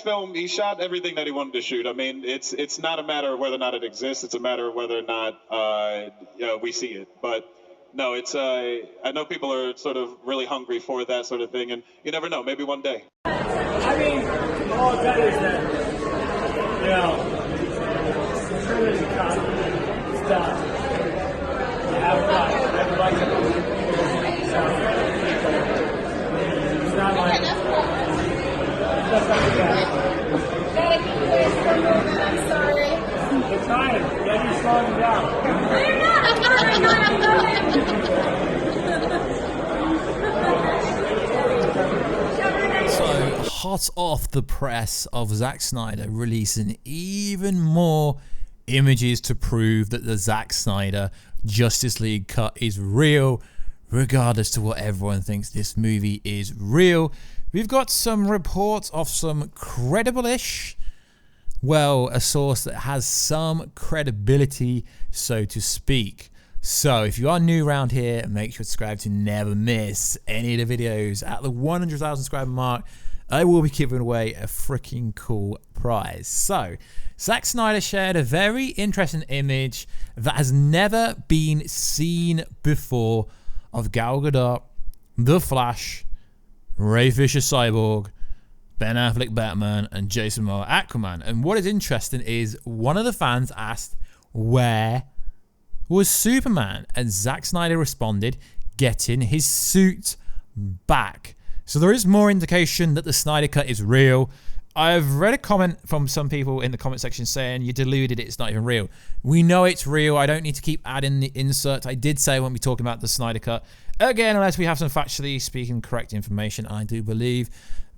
film, he shot everything that he wanted to shoot. I mean, it's not a matter of whether or not it exists. It's a matter of whether or not we see it. But no, it's I know people are sort of really hungry for that sort of thing, and you never know. Maybe one day. I mean, all that is that, you know, it's done. You have fun. Everybody can it's not like I'm sorry. It's fine. Maybe slowing down. I'm not. So, hot off the press of Zack Snyder releasing even more images to prove that the Zack Snyder Justice League cut is real, regardless to what everyone thinks this movie is real. We've got some reports of some credible-ish, well, a source that has some credibility, so to speak. So if you are new around here, make sure to subscribe to never miss any of the videos. At the 100,000 subscriber mark, I will be giving away a freaking cool prize. So Zack Snyder shared a very interesting image that has never been seen before of Gal Gadot, The Flash, Ray Fisher Cyborg, Ben Affleck Batman, and Jason Momoa Aquaman. And what is interesting is one of the fans asked, where was Superman? And Zack Snyder responded, getting his suit back. So there is more indication that the Snyder Cut is real. I've read a comment from some people in the comment section saying you deluded, it's not even real. We know it's real. I don't need to keep adding the inserts. I did say I won't be talking about the Snyder Cut again unless we have some factually speaking correct information. I do believe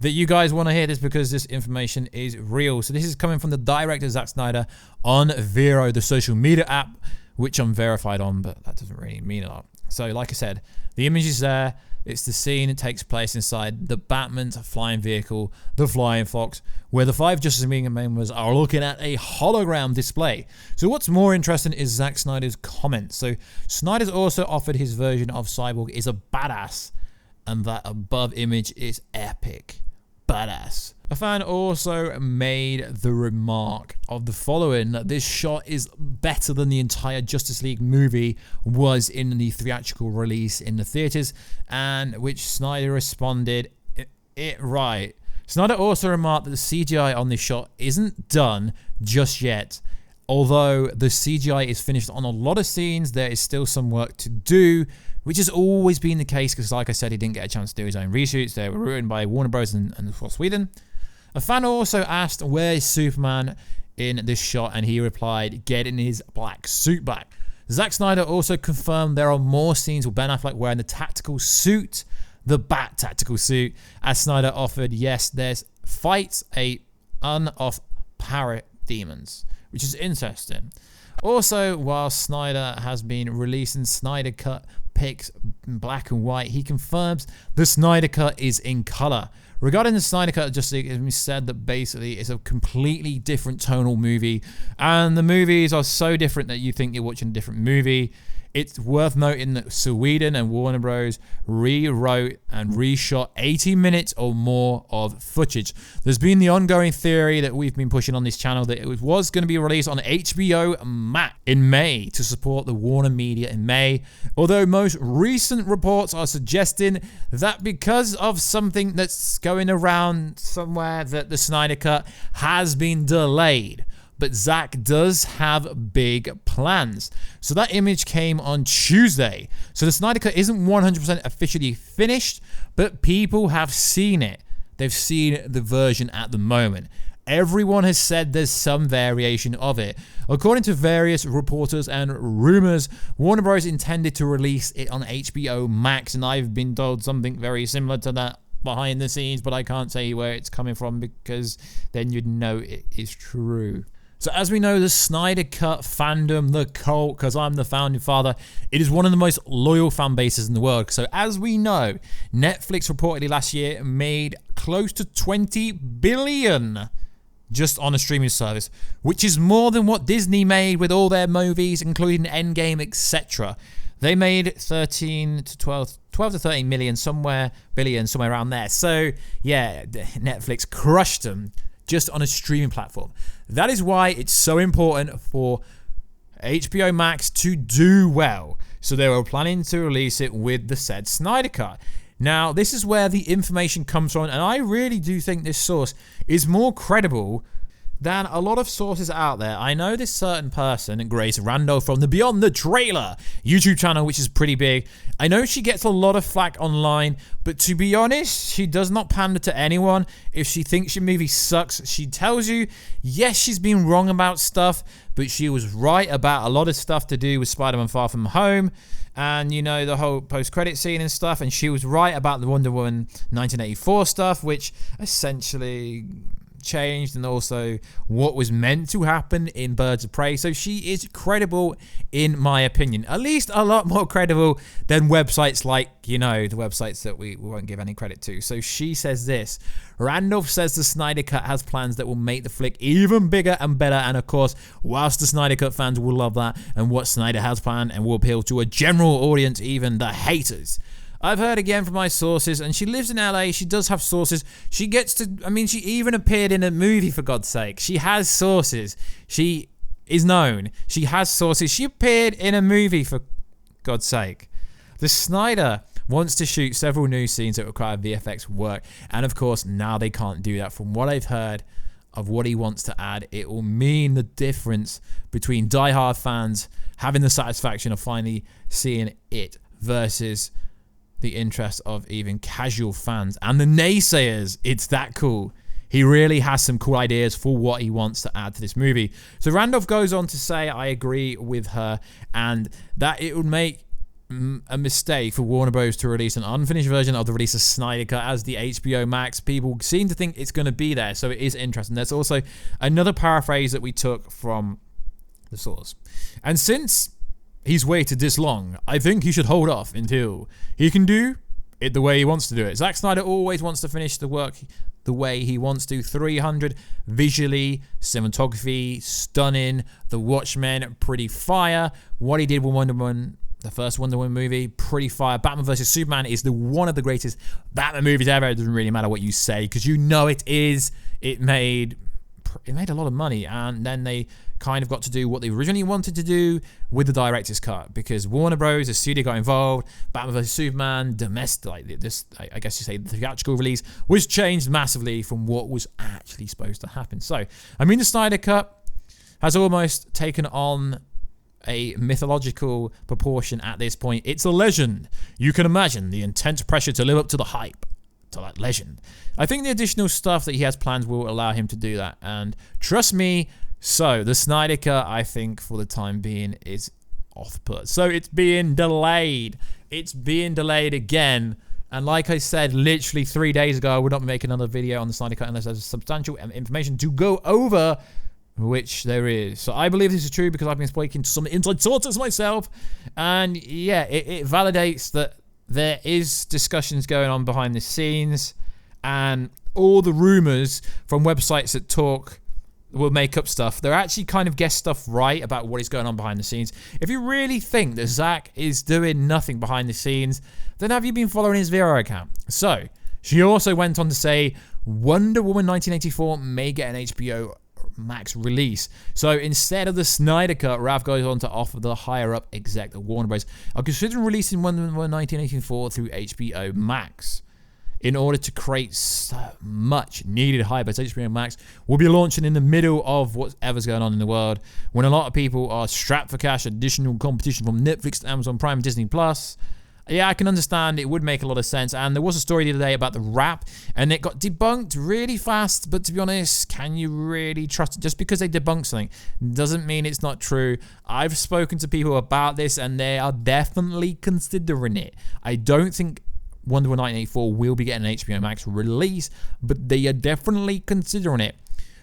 that you guys want to hear this because this information is real. So this is coming from the director Zack Snyder on Vero, the social media app, which I'm verified on, but that doesn't really mean a lot. So like I said, the image is there. It's the scene that takes place inside the Batman's flying vehicle, the Flying Fox, where the 5 Justice League members are looking at a hologram display. So what's more interesting is Zack Snyder's comments. So Snyder's also offered his version of Cyborg is a badass, and that above image is epic. Badass. A fan also made the remark of the following, that this shot is better than the entire Justice League movie was in the theatrical release in the theaters, and which Snyder responded, it right. Snyder also remarked that the CGI on this shot isn't done just yet. Although the CGI is finished on a lot of scenes, there is still some work to do, which has always been the case because, like I said, he didn't get a chance to do his own reshoots. They were written by Warner Bros. and for Sweden. A fan also asked, where is Superman in this shot? And he replied, getting his black suit back. Zack Snyder also confirmed there are more scenes with Ben Affleck wearing the tactical suit, the Bat tactical suit, as Snyder offered, yes, there's fights a off parrot demons, which is interesting. Also, while Snyder has been releasing Snyder Cut pics in black and white, he confirms the Snyder Cut is in color. Regarding the Snyder Cut, just said that basically it's a completely different tonal movie, and the movies are so different that you think you're watching a different movie. It's worth noting that Sweden and Warner Bros. Rewrote and reshot 80 minutes or more of footage. There's been the ongoing theory that we've been pushing on this channel that it was going to be released on HBO Max in May to support the Warner Media in May. Although most recent reports are suggesting that because of something that's going around somewhere that the Snyder Cut has been delayed. But Zack does have big plans. So that image came on Tuesday. So the Snyder Cut isn't 100% officially finished, but people have seen it. They've seen the version at the moment. Everyone has said there's some variation of it. According to various reporters and rumors, Warner Bros. Intended to release it on HBO Max, and I've been told something very similar to that behind the scenes, but I can't say where it's coming from because then you'd know it is true. So as we know, the Snyder Cut fandom, the cult, because I'm the founding father, it is one of the most loyal fan bases in the world. So as we know, Netflix reportedly last year made close to 20 billion just on a streaming service, which is more than what Disney made with all their movies, including EndGame, etc. They made 12 to 13 billion somewhere around there. So yeah, Netflix crushed them just on a streaming platform. That is why it's so important for HBO Max to do well. So they were planning to release it with the said Snyder Cut. Now, this is where the information comes from, and I really do think this source is more credible than a lot of sources out there. I know this certain person, Grace Randolph from the Beyond the Trailer YouTube channel, which is pretty big. I know she gets a lot of flack online, but to be honest, she does not pander to anyone. If she thinks your movie sucks, she tells you, yes, she's been wrong about stuff, but she was right about a lot of stuff to do with Spider-Man Far From Home, and you know, the whole post-credit scene and stuff, and she was right about the Wonder Woman 1984 stuff, which essentially changed, and also what was meant to happen in Birds of Prey. So she is credible in my opinion, at least a lot more credible than websites like, you know, the websites that we won't give any credit to. So she says this: Randolph says the Snyder Cut has plans that will make the flick even bigger and better, and of course, whilst the Snyder Cut fans will love that and what Snyder has planned and will appeal to a general audience, even the haters. I've heard again from my sources, and she lives in LA. She does have sources. She gets to, I mean, she even appeared in a movie, for God's sake. She has sources. She is known. She has sources. She appeared in a movie, for God's sake. The Snyder wants to shoot several new scenes that require VFX work, and of course, now they can't do that. From what I've heard of what he wants to add, it will mean the difference between diehard fans having the satisfaction of finally seeing it versus the interest of even casual fans and the naysayers. It's that cool. He really has some cool ideas for what he wants to add to this movie. So Randolph goes on to say, I agree with her, and that it would make a mistake for Warner Bros. To release an unfinished version of the release of Snyder Cut as the HBO Max. People seem to think it's going to be there, so it is interesting. There's also another paraphrase that we took from the source. And since he's waited this long, I think he should hold off until he can do it the way he wants to do it. Zack Snyder always wants to finish the work the way he wants to. 300 visually, cinematography, stunning. The Watchmen, pretty fire. What he did with Wonder Woman, the first Wonder Woman movie, pretty fire. Batman vs Superman is one of the greatest Batman movies ever. It doesn't really matter what you say, because you know it is. It made a lot of money, and then they kind of got to do what they originally wanted to do with the director's cut, because Warner Bros., the studio, got involved. Batman vs Superman, domestic, like this, I guess you say, the theatrical release was changed massively from what was actually supposed to happen. So, I mean, the Snyder Cut has almost taken on a mythological proportion at this point. It's a legend. You can imagine the intense pressure to live up to the hype, to that legend. I think the additional stuff that he has planned will allow him to do that, and trust me, so the Snyder Cut, I think, for the time being, is off put. So it's being delayed. It's being delayed again. And like I said, literally 3 days ago, I would not be making another video on the Snyder Cut unless there's substantial information to go over, which there is. So I believe this is true because I've been speaking to some inside sources myself. And yeah, it validates that there is discussions going on behind the scenes, and all the rumors from websites that talk will make up stuff. They're actually kind of guess stuff right about what is going on behind the scenes. If you really think that Zack is doing nothing behind the scenes, then have you been following his Vero account? So, she also went on to say Wonder Woman 1984 may get an HBO Max release. So instead of the Snyder Cut, Ralph goes on to offer the higher-up exec at Warner Bros. are considering releasing Wonder Woman 1984 through HBO Max. In order to create so much needed hype, as HBO Max will be launching in the middle of whatever's going on in the world, when a lot of people are strapped for cash, additional competition from Netflix, Amazon Prime, Disney Plus. Yeah, I can understand. It would make a lot of sense. And there was a story the other day about the Wrap, and it got debunked really fast. But to be honest, can you really trust it? Just because they debunk something doesn't mean it's not true. I've spoken to people about this, and they are definitely considering it. I don't think Wonder Woman 1984 will be getting an HBO Max release, but they are definitely considering it.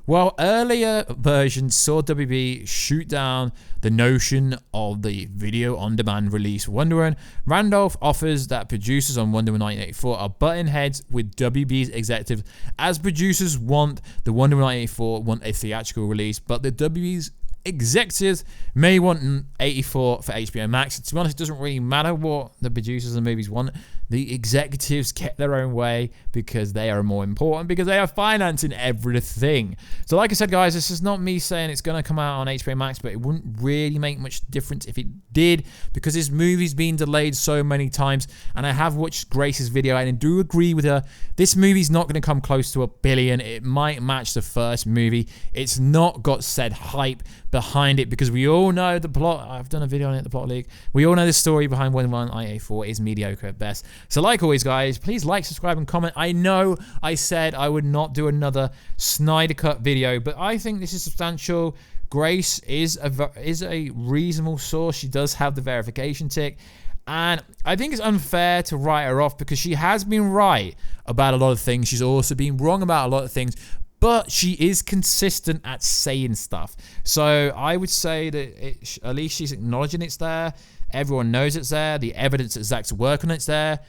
While earlier versions saw WB shoot down the notion of the video-on-demand release Wonder Woman, Randolph offers that producers on Wonder Woman 1984 are butting heads with WB's executives, as producers want the Wonder Woman 1984 want a theatrical release, but the WB's executives may want an 84 for HBO Max. To be honest, it doesn't really matter what the producers of the movies want. The executives get their own way because they are more important, because they are financing everything. So like I said, guys, this is not me saying it's going to come out on HBO Max, but it wouldn't really make much difference if it did, because this movie's been delayed so many times. And I have watched Grace's video and I do agree with her. This movie's not going to come close to $1 billion. It might match the first movie. It's not got said hype behind it, because we all know the plot. I've done a video on it, the plot leak. We all know the story behind when IA4 is mediocre at best. So like always, guys, please like, subscribe, and comment. I know I said I would not do another Snyder Cut video, but I think this is substantial. Grace is a reasonable source. She does have the verification tick. And I think it's unfair to write her off, because she has been right about a lot of things. She's also been wrong about a lot of things. But she is consistent at saying stuff. So I would say that at least she's acknowledging it's there. Everyone knows it's there. The evidence that Zack's working on it's there.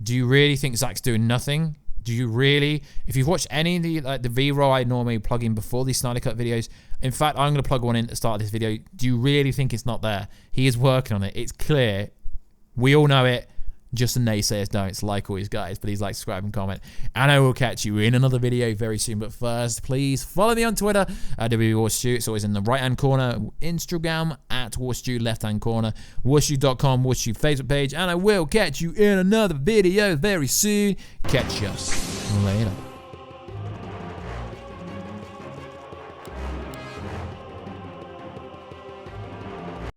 Do you really think Zack's doing nothing? Do you really? If you've watched any of the V-roll I normally plug in before these Snyder Cut videos, in fact, I'm going to plug one in at the start of this video. Do you really think it's not there? He is working on it. It's clear. We all know it. Just the naysayers don't. So like always, guys, please like, subscribe, and comment. And I will catch you in another video very soon. But first, please follow me on Twitter at WWarstu. It's always in the right-hand corner. Instagram at Warstu, left-hand corner. Warstu.com, Warstu Facebook page. And I will catch you in another video very soon. Catch us later.